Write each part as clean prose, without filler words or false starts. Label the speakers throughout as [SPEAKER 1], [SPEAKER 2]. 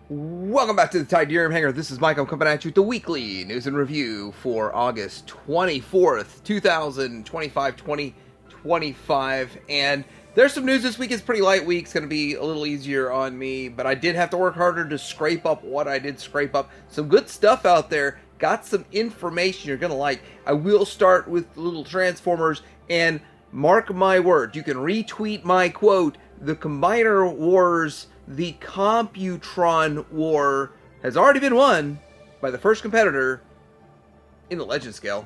[SPEAKER 1] Welcome back to the Tydirium Hangar. This is Mike. I'm coming at you with the weekly news and review for August 24th, 2025. And there's some news this week. It's a pretty light week. It's going to be a little easier on me, but I did have to work harder to scrape up what I did scrape up. Some good stuff out there. Got some information you're going to like. I will start with little Transformers, and mark my word, you can retweet my quote, the Combiner Wars, the Computron War, has already been won by the first competitor in the Legend scale.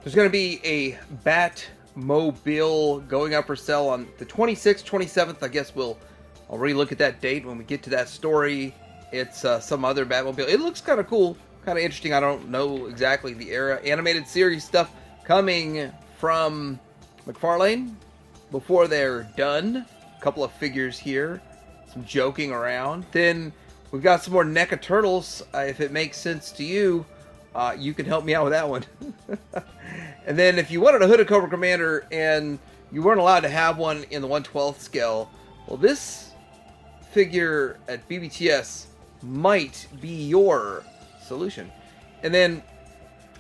[SPEAKER 1] There's going to be a Batmobile going up for sale on the 26th, 27th. I guess I'll relook at that date when we get to that story. It's some other Batmobile. It looks kind of cool, kind of interesting. I don't know exactly the era. Animated series stuff coming from McFarlane before they're done. A couple of figures here, some joking around. Then we've got some more NECA Turtles. If it makes sense to you, you can help me out with that one. And then if you wanted a Hooded Cobra Commander and you weren't allowed to have one in the 1/12 scale, well, this figure at BBTS might be your solution. And then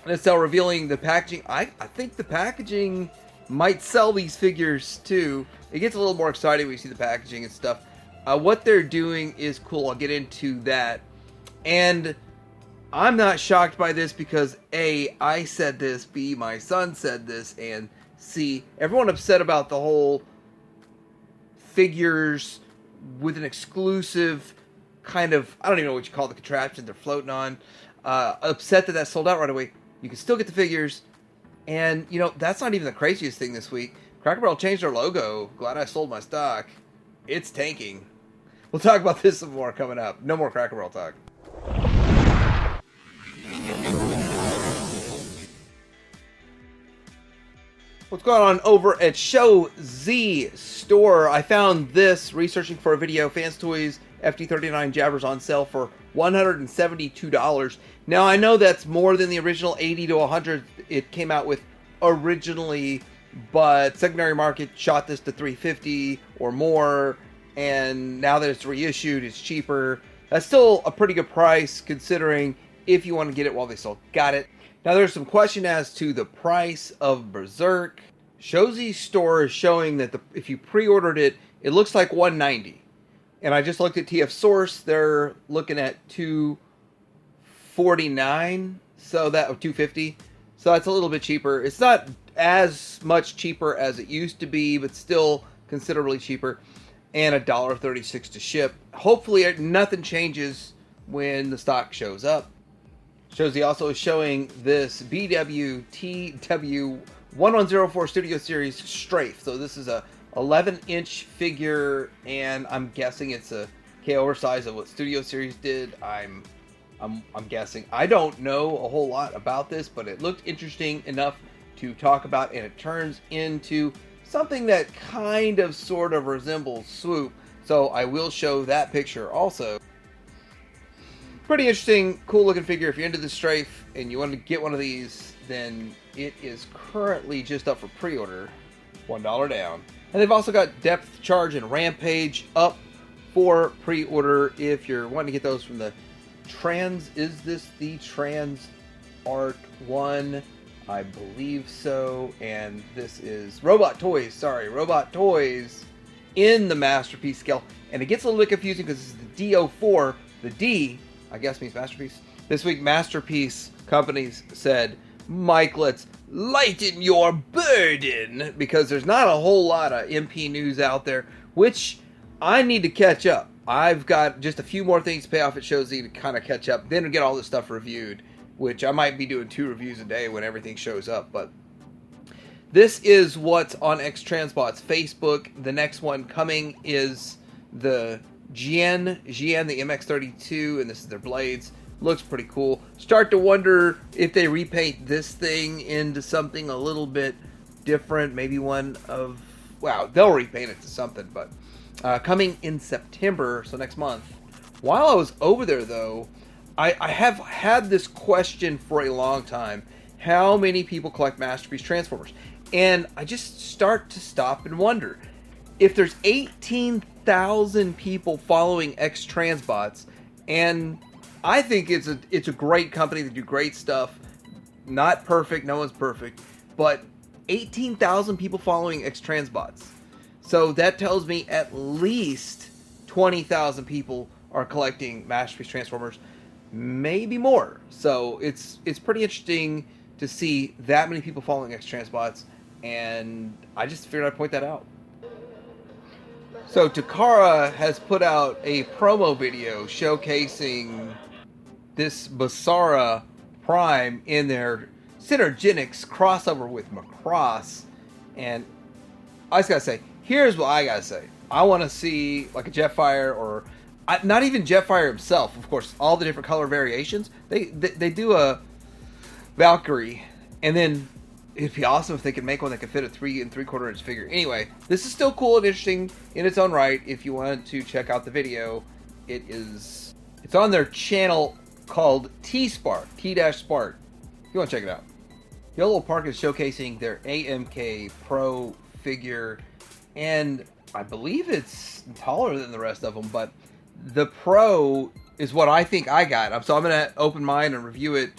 [SPEAKER 1] Nacelle revealing the packaging. I think the packaging might sell these figures too. It gets a little more exciting when you see the packaging and stuff. What they're doing is cool. I'll get into that. And I'm not shocked by this because A, I said this, B, my son said this, and C, everyone upset about the whole figures with an exclusive kind of, I don't even know what you call the contraption they're floating on, upset that sold out right away. You can still get the figures, and you know, that's not even the craziest thing this week. Cracker Barrel changed their logo. Glad I sold my stock. It's tanking. We'll talk about this some more coming up. No more Cracker Barrel talk. What's going on over at Show Z Store? I found this researching for a video. Fans Toys FD39 Jabbers on sale for $172. Now I know that's more than the original $80 to $100 it came out with originally, but secondary market shot this to $350 or more, and now that it's reissued, it's cheaper. That's still a pretty good price considering if you want to get it while they still got it. Now there's some question as to the price of Berserk. Show Z Store is showing that if you pre-ordered it, it looks like $190. And I just looked at TF Source, they're looking at $249, so that $250. So that's a little bit cheaper. It's not as much cheaper as it used to be, but still considerably cheaper. And $1.36 to ship. Hopefully nothing changes when the stock shows up. Show Z also is showing this BWTW 1104 Studio Series Strafe. So this is a 11-inch figure, and I'm guessing it's a oversize of what Studio Series did. I'm guessing. I don't know a whole lot about this, but it looked interesting enough to talk about, and it turns into something that kind of sort of resembles Swoop. So I will show that picture also. Pretty interesting, cool looking figure. If you're into the Strafe and you want to get one of these, then it is currently just up for pre-order, $1 down. And they've also got Depth Charge and Rampage up for pre-order if you're wanting to get those from the is this the Trans Art one? I believe so. And this is Robot Toys in the Masterpiece scale. And it gets a little bit confusing because this is the D04. The D, I guess, means Masterpiece. This week, Masterpiece companies said, Mike, let's lighten your burden, because there's not a whole lot of MP news out there, which I need to catch up. I've got just a few more things to pay off at Show Z to kind of catch up, then get all this stuff reviewed, which I might be doing 2 reviews a day when everything shows up. But this is what's on X-Transbot's Facebook. The next one coming is the Jian, the MX-32, and this is their blades. Looks pretty cool. Start to wonder if they repaint this thing into something a little bit different. Maybe one of, wow, they'll repaint it to something, but coming in September, so next month. While I was over there, though, I have had this question for a long time. How many people collect Masterpiece Transformers? And I just start to stop and wonder. if there's 18,000 people following X-Transbots, and I think it's a great company. They do great stuff. Not perfect. No one's perfect. But 18,000 people following X-Transbots. So that tells me at least 20,000 people are collecting Masterpiece Transformers. Maybe more. So it's pretty interesting to see that many people following X-Transbots. And I just figured I'd point that out. So Takara has put out a promo video showcasing this Basara Prime in their Synergenics crossover with Macross. And I just gotta say, here's what I gotta say. I want to see like a Jetfire, or not even Jetfire himself, of course, all the different color variations. They do a Valkyrie, and then it'd be awesome if they could make one that could fit a 3 3/4 inch figure. Anyway, this is still cool and interesting in its own right. If you wanted to check out the video, it's on their channel called T-Spark, T-Spark. If you want to check it out. Yolo Park is showcasing their AMK Pro figure, and I believe it's taller than the rest of them, but the Pro is what I think I got. So I'm going to open mine and review it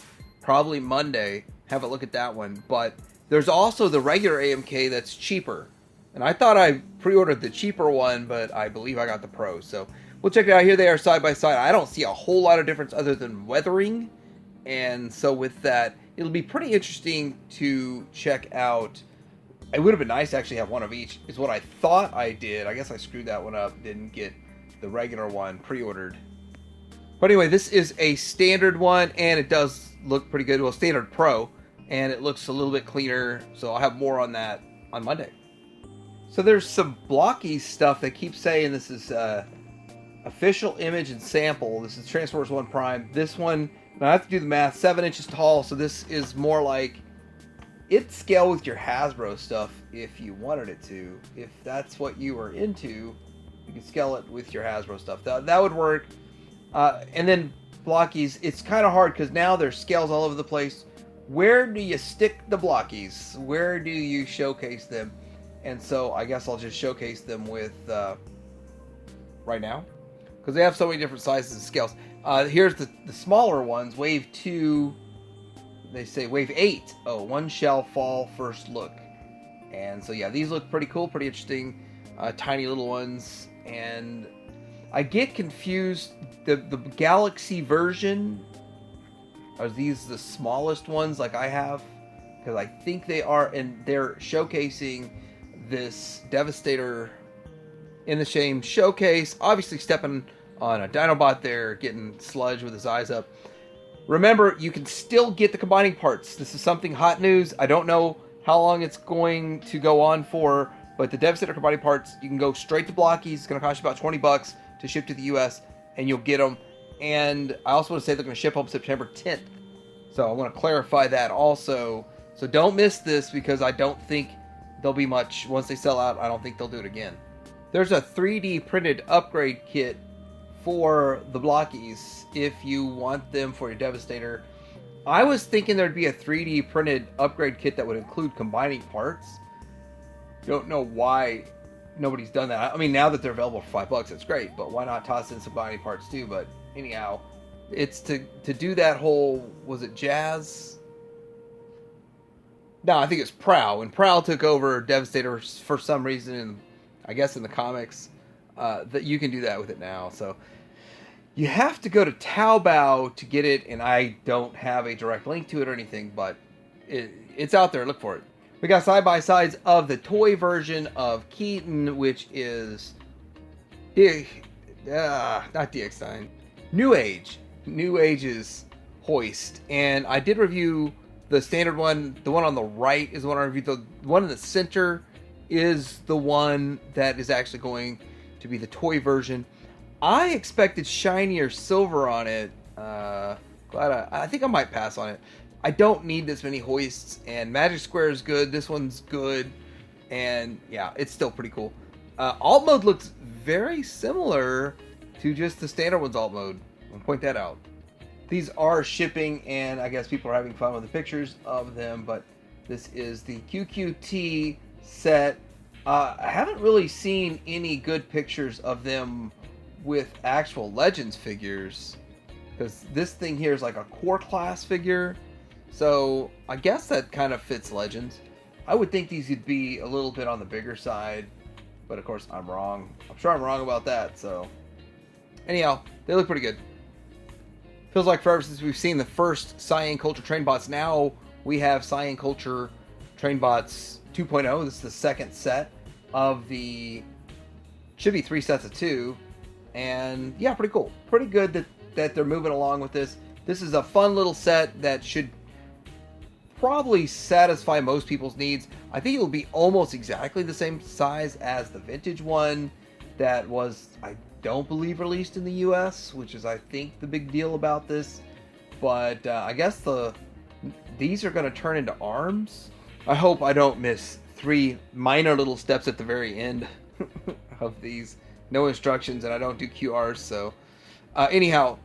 [SPEAKER 1] probably Monday. Have a look at that one. But there's also the regular AMK that's cheaper. And I thought I pre-ordered the cheaper one, but I believe I got the Pro. So we'll check it out. Here they are side by side. I don't see a whole lot of difference other than weathering. And so with that, it'll be pretty interesting to check out. It would have been nice to actually have one of each, is what I thought I did. I guess I screwed that one up. Didn't get the regular one pre-ordered. But anyway, this is a standard one, and it does look pretty good. Well, standard Pro, and it looks a little bit cleaner. So I'll have more on that on Monday. So there's some Blockies stuff. They keep saying this is official image and sample. This is Transformers 1 Prime. This one, now I have to do the math, 7 inches tall. So this is more like it'd scale with your Hasbro stuff if you wanted it to. If that's what you were into, you could scale it with your Hasbro stuff. That would work. And then Blockies, it's kind of hard because now there's scales all over the place. Where do you stick the Blockies? Where do you showcase them? And so I guess I'll just showcase them with right now, because they have so many different sizes and scales. Here's the smaller ones. Wave 2. They say Wave 8. Oh, one shall fall first look. And so yeah, these look pretty cool, pretty interesting. Tiny little ones. And I get confused. The Galaxy version, are these the smallest ones like I have? Because I think they are, and they're showcasing this Devastator in the same showcase. Obviously stepping on a Dinobot there, getting sludge with his eyes up. Remember, you can still get the combining parts. This is something hot news. I don't know how long it's going to go on for, but the Devastator combining parts, you can go straight to Blockies. It's going to cost you about $20 to ship to the US, and you'll get them. And I also want to say they're going to ship home September 10th. So I want to clarify that also. So don't miss this, because I don't think there'll be much. Once they sell out, I don't think they'll do it again. There's a 3D printed upgrade kit for the Blockies if you want them for your Devastator. I was thinking there'd be a 3D printed upgrade kit that would include combining parts. Don't know why nobody's done that. I mean, now that they're available for $5, it's great, but why not toss in some combining parts too? But anyhow, it's to do that whole, was it Jazz? No, I think it's Prowl. When Prowl took over Devastator for some reason, I guess in the comics, that you can do that with it now. So you have to go to Taobao to get it, and I don't have a direct link to it or anything, but it's out there. Look for it. We got side-by-sides of the toy version of Keaton, which is not DX9. New Age. New Age's Hoist. And I did review the standard one. The one on the right is the one I reviewed. The one in the center is the one that is actually going to be the toy version. I expected shinier silver on it. I think I might pass on it. I don't need this many hoists, and Magic Square is good. This one's good, and yeah, it's still pretty cool. Alt mode looks very similar to just the standard one's alt mode. I'll point that out. These are shipping, and I guess people are having fun with the pictures of them, but this is the QQT set I haven't really seen any good pictures of them with actual Legends figures, because this thing here is like a core class figure, so I guess that kind of fits Legends. I would think these would be a little bit on the bigger side, but of course I'm wrong. I'm sure I'm wrong about that, so anyhow, they look pretty good. Feels like forever since we've seen the first Cyan Culture Trainbots. Now we have Cyan Culture Trainbots 2.0. This is the second set of the... should be 3 sets of 2. And yeah, pretty cool. Pretty good that they're moving along with this. This is a fun little set that should probably satisfy most people's needs. I think it will be almost exactly the same size as the vintage one that was, I don't believe, released in the US, which is, I think, the big deal about this. But I guess these are going to turn into arms. I hope I don't miss 3 minor little steps at the very end of these. No instructions, and I don't do QRs, so anyhow,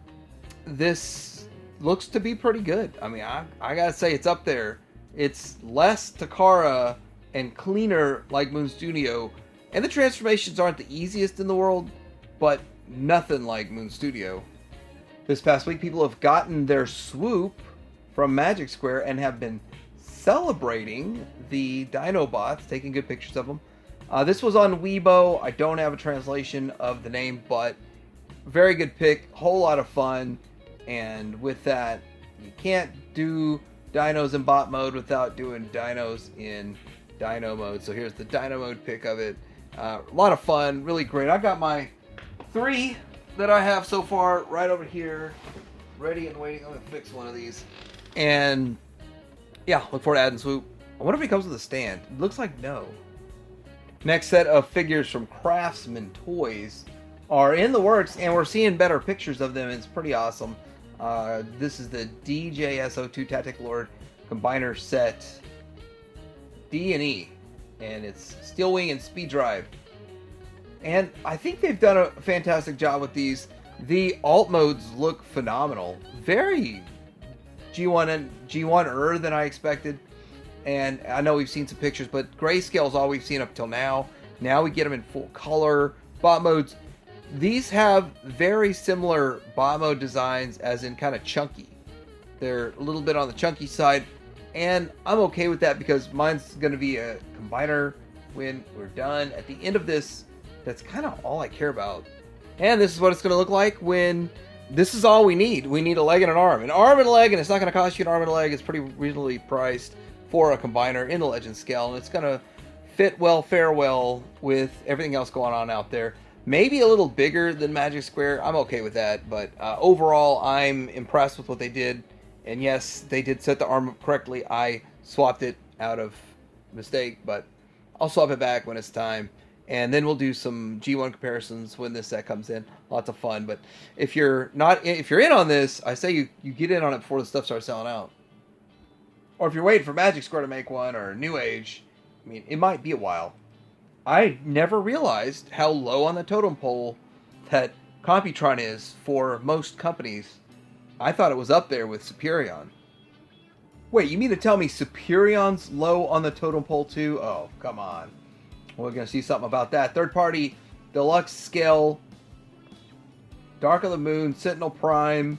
[SPEAKER 1] this looks to be pretty good. I mean, I gotta say, it's up there. It's less Takara and cleaner like Moon Studio, and the transformations aren't the easiest in the world, but nothing like Moon Studio. This past week, people have gotten their swoop from Magic Square and have been celebrating the Dinobots, taking good pictures of them. This was on Weibo. I don't have a translation of the name, but very good pick, whole lot of fun. And with that, you can't do dinos in bot mode without doing dinos in dino mode. So here's the dino mode pick of it. A lot of fun, really great. I got my 3 that I have so far right over here, ready and waiting. I'm gonna fix one of these. And yeah, look forward to adding swoop. I wonder if he comes with a stand. It looks like no. Next set of figures from Craftsman Toys are in the works, and we're seeing better pictures of them. It's pretty awesome. This is the DJSO2 Tactic Lord Combiner Set D and E, and it's Steel Wing and Speed Drive. And I think they've done a fantastic job with these. The alt modes look phenomenal. Very G1-er than I expected. And I know we've seen some pictures, but grayscale is all we've seen up till now. Now we get them in full color. Bot modes. These have very similar bot mode designs, as in kind of chunky. They're a little bit on the chunky side. And I'm okay with that, because mine's going to be a combiner when we're done. At the end of this, that's kind of all I care about. And this is what it's going to look like when... this is all we need. We need a leg and an arm. An arm and a leg, and it's not going to cost you an arm and a leg. It's pretty reasonably priced for a combiner in the Legend scale, and it's going to fit well, fare well with everything else going on out there. Maybe a little bigger than Magic Square. I'm okay with that, but overall, I'm impressed with what they did. And yes, they did set the arm up correctly. I swapped it out of mistake, but I'll swap it back when it's time. And then we'll do some G1 comparisons when this set comes in. Lots of fun. But if you're in on this, I say you get in on it before the stuff starts selling out. Or if you're waiting for Magic Square to make one, or New Age, I mean, it might be a while. I never realized how low on the totem pole that Computron is for most companies. I thought it was up there with Superion. Wait, you mean to tell me Superion's low on the totem pole too? Oh, come on. We're going to see something about that. Third party, deluxe scale, Dark of the Moon, Sentinel Prime,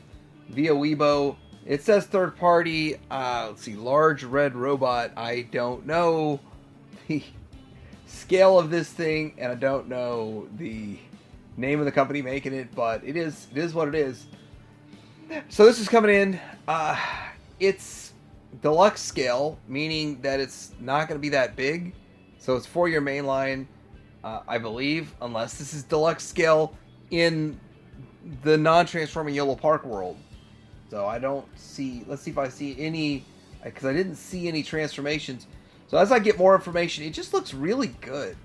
[SPEAKER 1] via Weibo. It says third party. Let's see, large red robot. I don't know the scale of this thing, and I don't know the name of the company making it, but it is what it is. So this is coming in. It's deluxe scale, meaning that it's not going to be that big. So it's for your mainline, I believe, unless this is deluxe scale in the non-transforming Yolo Park world. So I don't see... let's see if I see any... because I didn't see any transformations. So as I get more information, it just looks really good.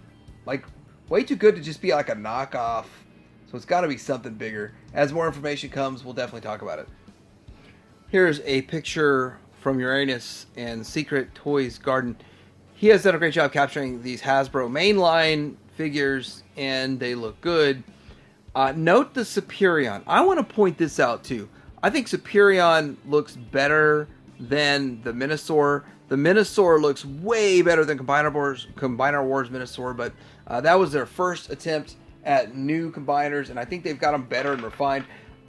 [SPEAKER 1] Like, way too good to just be like a knockoff. So it's got to be something bigger. As more information comes, we'll definitely talk about it. Here's a picture from Uranus and Secret Toys Garden. He has done a great job capturing these Hasbro mainline figures, and they look good. Note the Superion. I want to point this out too. I think Superion looks better than the Minosaur. The Minosaur looks way better than Combiner Wars Minosaur, but that was their first attempt at new combiners, and I think they've got them better and refined.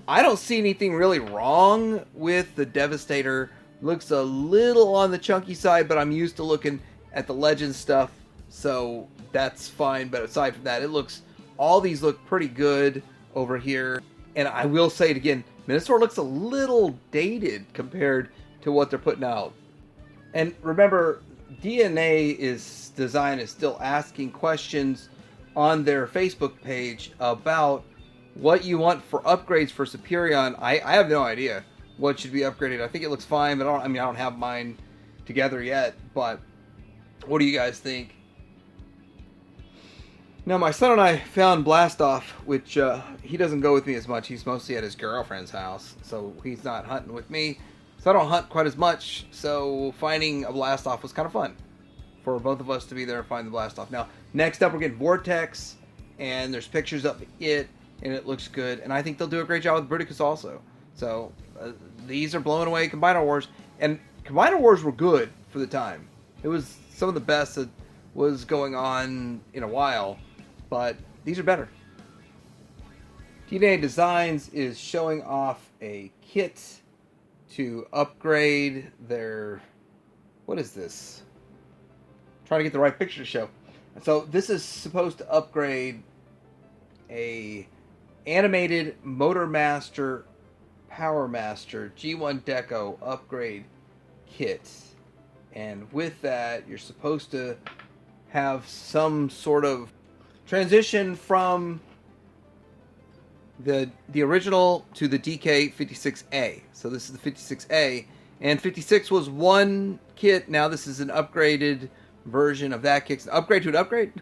[SPEAKER 1] I don't see anything really wrong with the Devastator. Looks a little on the chunky side, but I'm used to looking at the Legends stuff, so that's fine. But aside from that, all these look pretty good over here. And I will say it again, Minosaur looks a little dated compared to what they're putting out. And remember, DNA Design is still asking questions on their Facebook page about what you want for upgrades for Superion. I have no idea what should be upgraded. I think it looks fine, but I don't have mine together yet. But what do you guys think? Now, my son and I found Blastoff, which he doesn't go with me as much. He's mostly at his girlfriend's house, so he's not hunting with me. So I don't hunt quite as much, so finding a Blastoff was kind of fun for both of us to be there and find the Blastoff. Now, next up, we're getting Vortex, and there's pictures of it, and it looks good. And I think they'll do a great job with Bruticus also. So these are blowing away Combiner Wars, and Combiner Wars were good for the time. It was some of the best that was going on in a while. But these are better. TNA Designs is showing off a kit to upgrade their... What is this? I'm trying to get the right picture to show. So this is supposed to upgrade a animated Motor Master Power Master G1 Deco upgrade kit. And with that, you're supposed to have some sort of transition from the original to the DK 56A. So this is the 56A, and 56 was one kit. Now this is an upgraded version of that kit. Upgrade to an upgrade.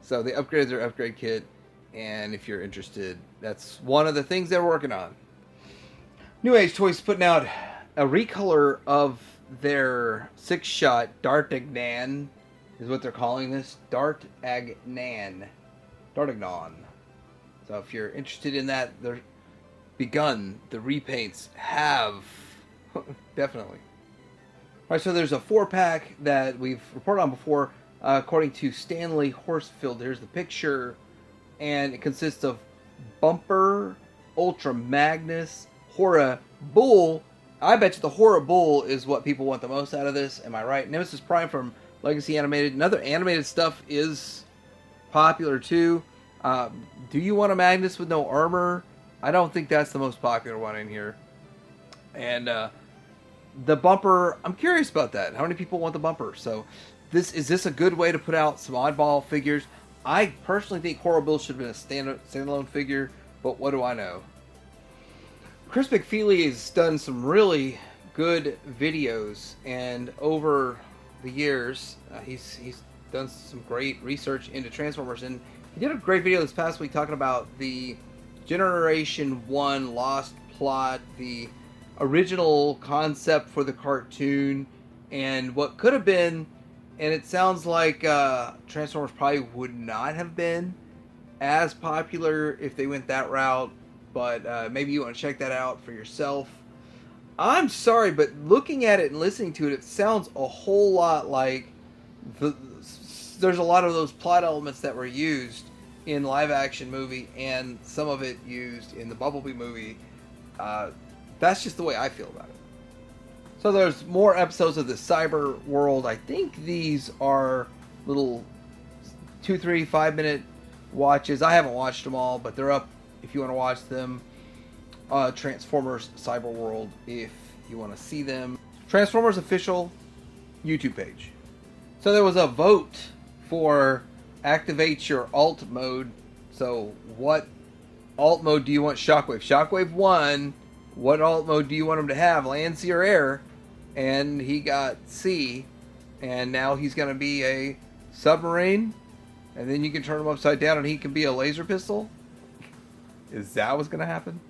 [SPEAKER 1] So they upgraded their upgrade kit, and if you're interested, that's one of the things they're working on. New Age Toys putting out a recolor of their 6-shot D'Artagnan. Is what they're calling this. D'Artagnan. So if you're interested in that, they're begun. The repaints have. Definitely. Alright, so there's a 4-pack that we've reported on before. According to Stanley Horsfield, here's the picture. And it consists of Bumper, Ultra Magnus, Hora Bull. I bet you the Hora Bull is what people want the most out of this. Am I right? Nemesis Prime from Legacy Animated. Another animated stuff is popular too. Do you want a Magnus with no armor? I don't think that's the most popular one in here. And the Bumper, I'm curious about that. How many people want the Bumper? So is this a good way to put out some oddball figures? I personally think Hora Bull should have been a standalone figure, but what do I know? Chris McFeely has done some really good videos, and over the years, he's done some great research into Transformers, and he did a great video this past week talking about the Generation 1 lost plot, the original concept for the cartoon, and what could have been. And it sounds like Transformers probably would not have been as popular if they went that route, but maybe you want to check that out for yourself. I'm sorry, but looking at it and listening to it, it sounds a whole lot like there's a lot of those plot elements that were used in live-action movie, and some of it used in the Bumblebee movie. That's just the way I feel about it. So there's more episodes of the Cyber World. I think these are little 2, 3, 5 minute watches. I haven't watched them all, but they're up if you want to watch them. Transformers Cyber World if you want to see them. Transformers official YouTube page. So there was a vote for activate your alt mode. So what alt mode do you want Shockwave? Shockwave won. What alt mode do you want him to have? Land, sea, or air? And he got C. And now he's going to be a submarine. And then you can turn him upside down and he can be a laser pistol. Is that what's going to happen?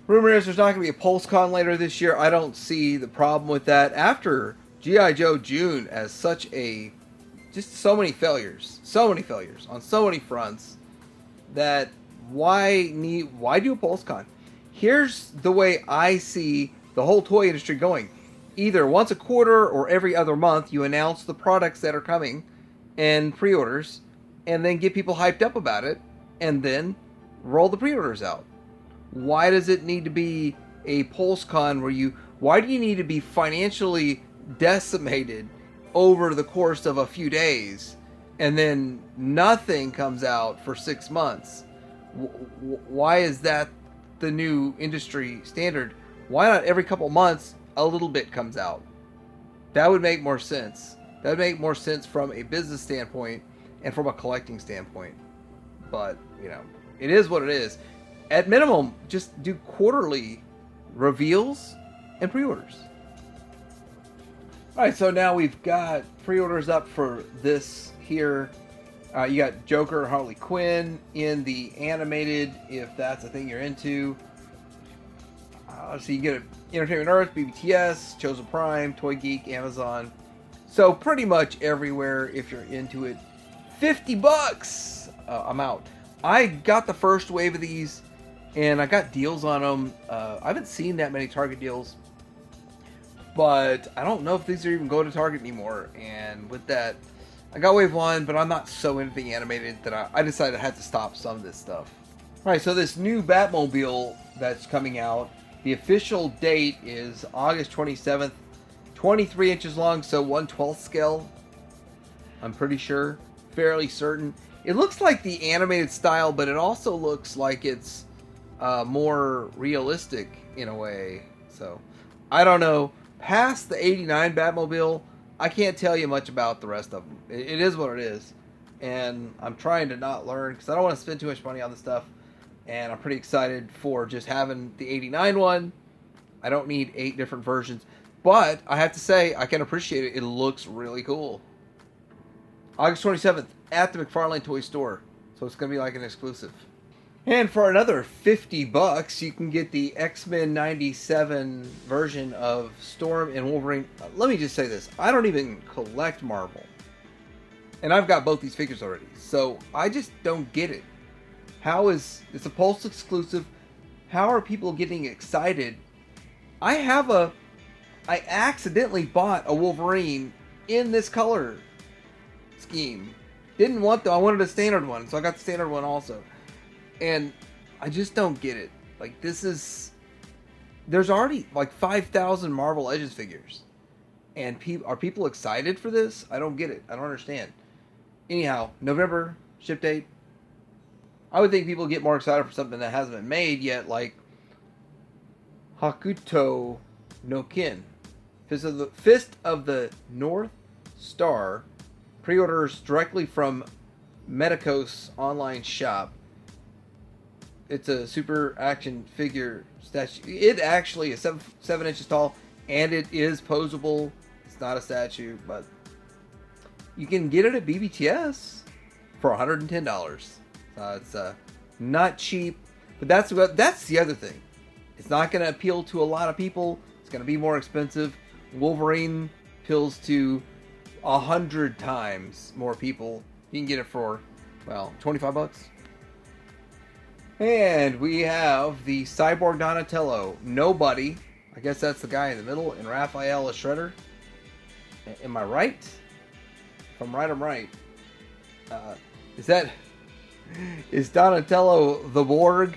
[SPEAKER 1] Rumor is there's not going to be a PulseCon later this year. I don't see the problem with that. After G.I. Joe June as such a... just so many failures on so many fronts, that why do a PulseCon? Here's the way I see the whole toy industry going. either once a quarter or every other month, you announce the products that are coming and pre-orders, and then get people hyped up about it, and then roll the pre-orders out. Why does it need to be a PulseCon why do you need to be financially decimated over the course of a few days, and then nothing comes out for 6 months? Why is that the new industry standard? Why not every couple months a little bit comes out? That would make more sense. That would make more sense from a business standpoint and from a collecting standpoint. But, it is what it is. At minimum, just do quarterly reveals and pre-orders. Alright, so now we've got pre-orders up for this here. You got Joker, Harley Quinn in the animated, if that's a thing you're into. So you get Entertainment Earth, BBTS, Chosen Prime, Toy Geek, Amazon. So pretty much everywhere if you're into it. $50! I'm out. I got the first wave of these, and I got deals on them. I haven't seen that many Target deals, but I don't know if these are even going to Target anymore. And with that, I got wave 1, but I'm not so into the animated that I decided I had to stop some of this stuff. Alright, so this new Batmobile that's coming out, the official date is August 27th, 23 inches long, so 1/12 scale. I'm pretty sure, fairly certain. It looks like the animated style, but it also looks like it's more realistic in a way. So, I don't know. Past the 89 Batmobile, I can't tell you much about the rest of them. It is what it is. And I'm trying to not learn because I don't want to spend too much money on this stuff. And I'm pretty excited for just having the 89 one. I don't need 8 different versions. But I have to say, I can appreciate it. It looks really cool. August 27th at the McFarlane Toy Store. So it's going to be like an exclusive. And for another $50, you can get the X-Men 97 version of Storm and Wolverine. Let me just say this. I don't even collect Marvel. And I've got both these figures already. So I just don't get it. It's a Pulse exclusive. How are people getting excited? I accidentally bought a Wolverine in this color scheme. Didn't want I wanted a standard one, so I got the standard one also. And I just don't get it. Like, there's already like 5,000 Marvel Legends figures. And are people excited for this? I don't get it. I don't understand. Anyhow, November, ship date. I would think people get more excited for something that hasn't been made yet, like Hakuto no Kin. Fist of the North Star. Pre-orders directly from Mezco's online shop. It's a super action figure statue. It actually is 7 inches tall, and it is posable. It's not a statue, but you can get it at BBTS for $110. It's not cheap, but that's the other thing. It's not going to appeal to a lot of people. It's going to be more expensive. Wolverine appeals to 100 times more people. You can get it for, well, $25. And we have the Cyborg Donatello. Nobody. I guess that's the guy in the middle. And Raphael as Shredder. Am I right? If I'm right, I'm right. Is Donatello the Borg?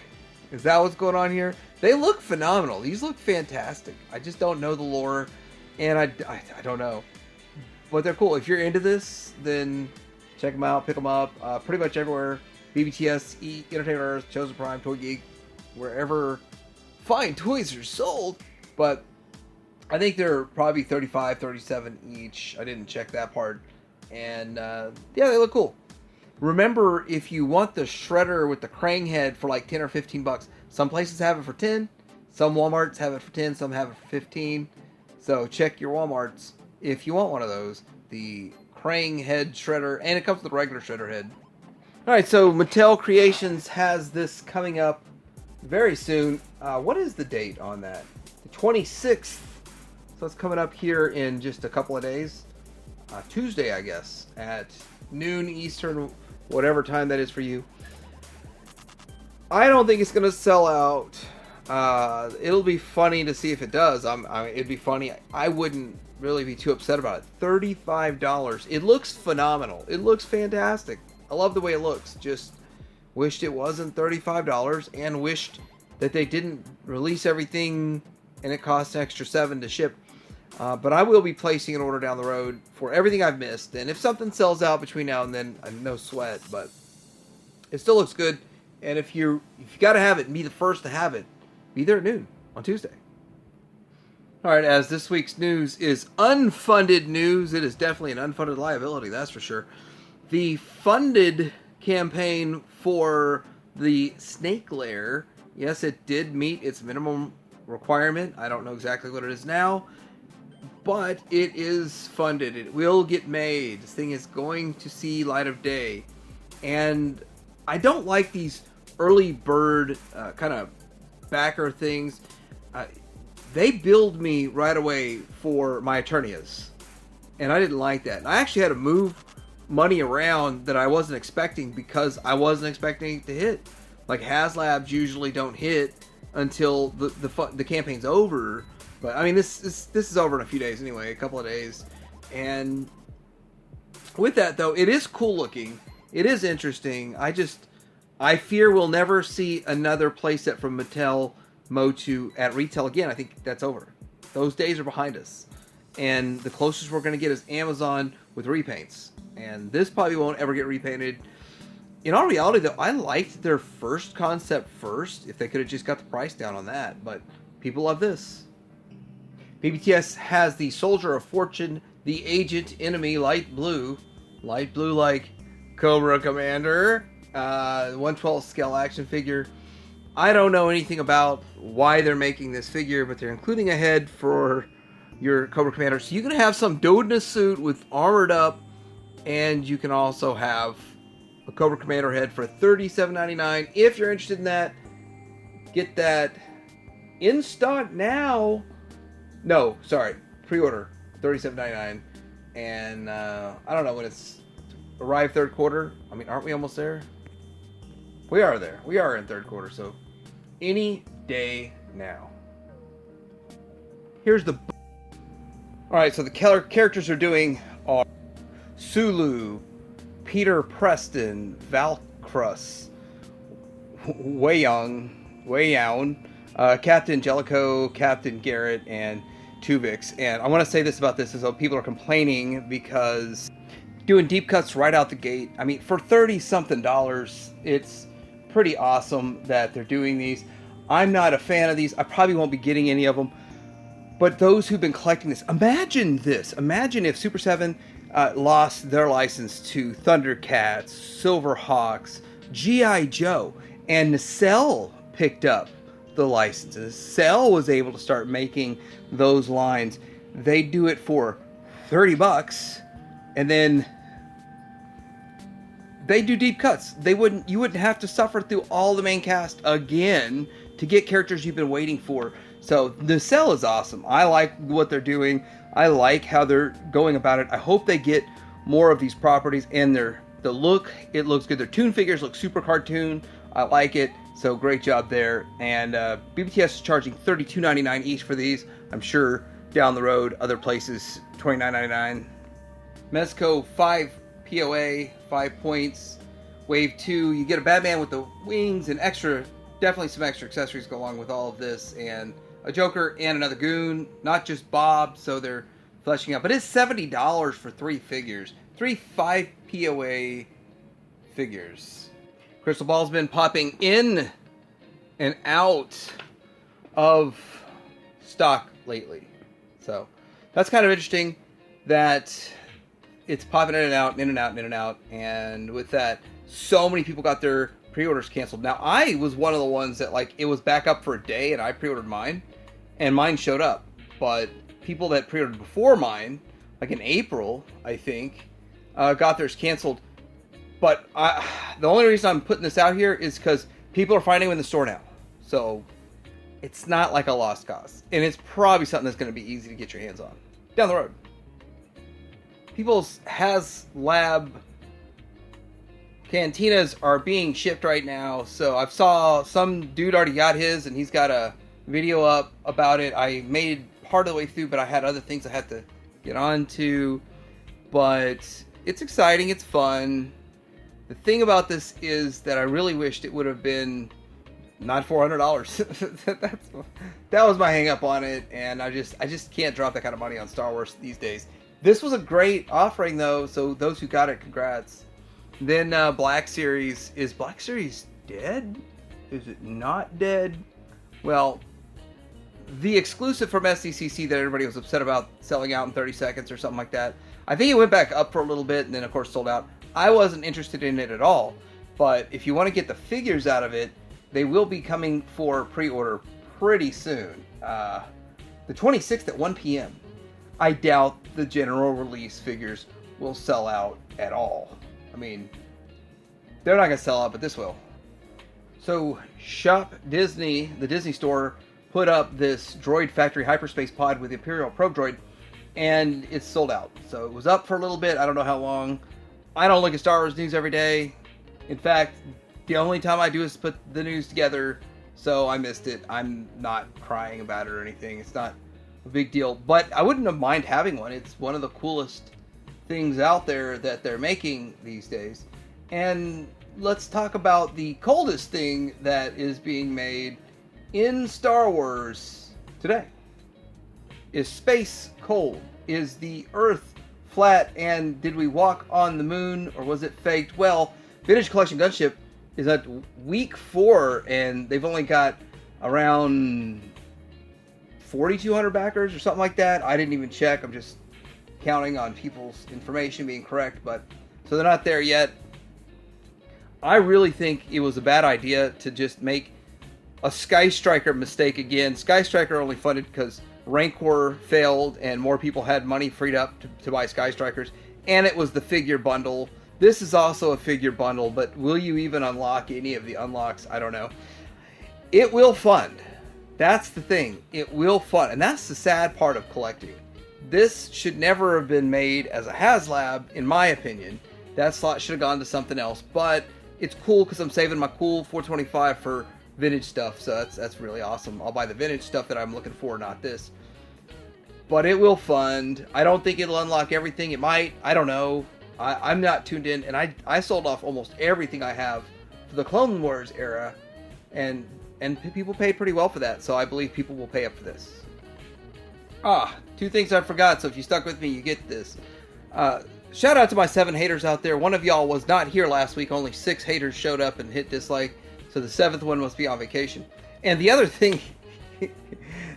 [SPEAKER 1] Is that what's going on here? They look phenomenal. These look fantastic. I just don't know the lore. And I don't know. But they're cool. If you're into this, then check them out. Pick them up. Pretty much everywhere. BBTS, Entertainment Earth, Chosen Prime, Toy Geek, wherever fine toys are sold. But I think they're probably $35, $37 each. I didn't check that part. And yeah, they look cool. Remember, if you want the Shredder with the Krang head for like $10 or $15, some places have it for $10. Some Walmarts have it for $10. Some have it for $15. So check your Walmarts if you want one of those. The Krang head Shredder. And it comes with the regular Shredder head. Alright, so Mattel Creations has this coming up very soon. What is the date on that? The 26th. So it's coming up here in just a couple of days. Tuesday, I guess, at noon Eastern, whatever time that is for you. I don't think it's going to sell out. It'll be funny to see if it does. It'd be funny. I wouldn't really be too upset about it. $35. It looks phenomenal. It looks fantastic. I love the way it looks. Just wished it wasn't $35 and wished that they didn't release everything and it costs an extra $7 to ship. But I will be placing an order down the road for everything I've missed. And if something sells out between now and then, no sweat. But it still looks good. And if you got to have it and be the first to have it, be there at noon on Tuesday. All right, as this week's news is unfunded news, it is definitely an unfunded liability, that's for sure. The funded campaign for the Snake Lair, yes, it did meet its minimum requirement. I don't know exactly what it is now, but it is funded. It will get made. This thing is going to see light of day. And I don't like these early bird kind of backer things. They billed me right away for my Eternias, and I didn't like that. And I actually had to move money around that I wasn't expecting because I wasn't expecting it to hit. Like HasLabs usually don't hit until the campaign's over. But I mean, this is over in a few days anyway, a couple of days. And with that though, it is cool looking. It is interesting. I fear we'll never see another playset from Mattel Motu at retail again. I think that's over. Those days are behind us. And the closest we're going to get is Amazon with repaints. And this probably won't ever get repainted. In all reality, though, I liked their first concept first. If they could have just got the price down on that. But people love this. BBTS has the Soldier of Fortune, the Agent Enemy Light Blue. Light blue like Cobra Commander. 1/12 scale action figure. I don't know anything about why they're making this figure, but they're including a head for your Cobra Commander. So you can have some dude in a suit with armored up, and you can also have a Cobra Commander head for $37.99. If you're interested in that, get that in stock now. No, sorry, pre-order $37.99, and I don't know when it's arrived third quarter. I mean, aren't we almost there? We are there. We are in third quarter, so any day now. Here's the... Alright, so the characters are doing are Sulu, Peter Preston, Valkrus, Wei Yaun, Captain Jellicoe, Captain Garrett, and Tuvix. And I want to say this about this, is that people are complaining because doing deep cuts right out the gate. I mean, for $30-something, it's pretty awesome that they're doing these. I'm not a fan of these. I probably won't be getting any of them. But those who've been collecting this, imagine this. Imagine if Super 7 lost their license to Thundercats, Silverhawks, G.I. Joe, and Nacelle picked up the licenses. Nacelle was able to start making those lines. They do it for $30, and then they do deep cuts. You wouldn't have to suffer through all the main cast again to get characters you've been waiting for. So Nacelle is awesome. I like what they're doing. I like how they're going about it. I hope they get more of these properties, and the look, it looks good. Their Toon figures look super cartoon. I like it. So great job there. And BBTS is charging $32.99 each for these. I'm sure down the road, other places, $29.99. Mezco 5 POA, 5 points. Wave 2, you get a Batman with the wings and definitely some extra accessories go along with all of this. And a Joker and another Goon, not just Bob, so they're fleshing out. But it's $70 for 3 figures. 3 5 POA figures. Crystal Ball's been popping in and out of stock lately. So that's kind of interesting that it's popping in and out, in and out, in and out. And with that, so many people got their pre-orders canceled. Now, I was one of the ones that, like, it was back up for a day and I pre-ordered mine. And mine showed up. But people that pre-ordered before mine, like in April, I think, got theirs canceled. But the only reason I'm putting this out here is because people are finding them in the store now. So it's not like a lost cause. And it's probably something that's going to be easy to get your hands on down the road. People's HasLab cantinas are being shipped right now. So I saw some dude already got his, and he's got a video up about it. I made part of the way through, but I had other things I had to get on to. But it's exciting. It's fun. The thing about this is that I really wished it would have been not $400. That was my hang up on it, and I just can't drop that kind of money on Star Wars these days. This was a great offering, though, so those who got it, congrats. Then Black Series. Is Black Series dead? Is it not dead? Well, the exclusive from SDCC that everybody was upset about selling out in 30 seconds or something like that, I think it went back up for a little bit and then, of course, sold out. I wasn't interested in it at all, but if you want to get the figures out of it, they will be coming for pre-order pretty soon. The 26th at 1 p.m. I doubt the general release figures will sell out at all. I mean, they're not going to sell out, but this will. So, Shop Disney, the Disney store, put up this Droid Factory Hyperspace Pod with the Imperial Probe Droid, and it's sold out. So, it was up for a little bit. I don't know how long. I don't look at Star Wars news every day. In fact, the only time I do is put the news together, so I missed it. I'm not crying about it or anything. It's not a big deal, but I wouldn't have mind having one. It's one of the coolest things out there that they're making these days. And let's talk about the coldest thing that is being made in Star Wars today. Is space cold? Is the Earth flat, and did we walk on the moon, or was it faked? Well, Vintage Collection Gunship is at week 4, and they've only got around 4,200 backers or something like that. I didn't even check. I'm just counting on people's information being correct, but so they're not there yet. I really think it was a bad idea to just make a Sky Striker mistake again. Sky Striker only funded because Rancor failed and more people had money freed up to buy Sky Strikers, and it was the figure bundle. This is also a figure bundle, but will you even unlock any of the unlocks? I don't know. It will fund. That's the thing. It will fund, and that's the sad part of collecting. This should never have been made as a HasLab, in my opinion. That slot should have gone to something else, but it's cool because I'm saving my cool 425 for vintage stuff, so that's really awesome. I'll buy the vintage stuff that I'm looking for, not this. But it will fund. I don't think it'll unlock everything. It might. I don't know. I'm not tuned in, and I sold off almost everything I have for the Clone Wars era, and people paid pretty well for that, so I believe people will pay up for this. 2 things I forgot, so if you stuck with me, you get this. Shout out to my 7 haters out there. One of y'all was not here last week. Only 6 haters showed up and hit dislike, so the 7th one must be on vacation. And the other thing...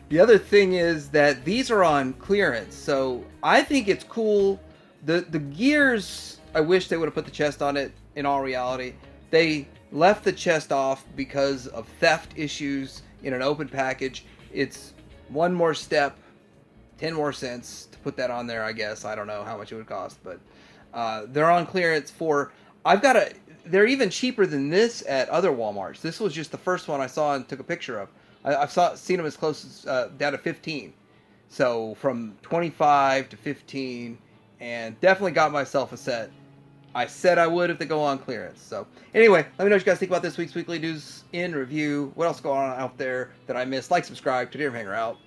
[SPEAKER 1] the other thing is that these are on clearance, so I think it's cool. The gears, I wish they would have put the chest on it, in all reality. They left the chest off because of theft issues in an open package. It's one more step, 10 more cents to put that on there, I guess. I don't know how much it would cost, but they're on clearance for... They're even cheaper than this at other Walmarts. This was just the first one I saw and took a picture of. I've seen them as close as down to 15. So from 25 to 15, and definitely got myself a set. I said I would if they go on clearance. So anyway, let me know what you guys think about this week's weekly news in review. What else is going on out there that I missed? Like, subscribe. Today, Hanger out.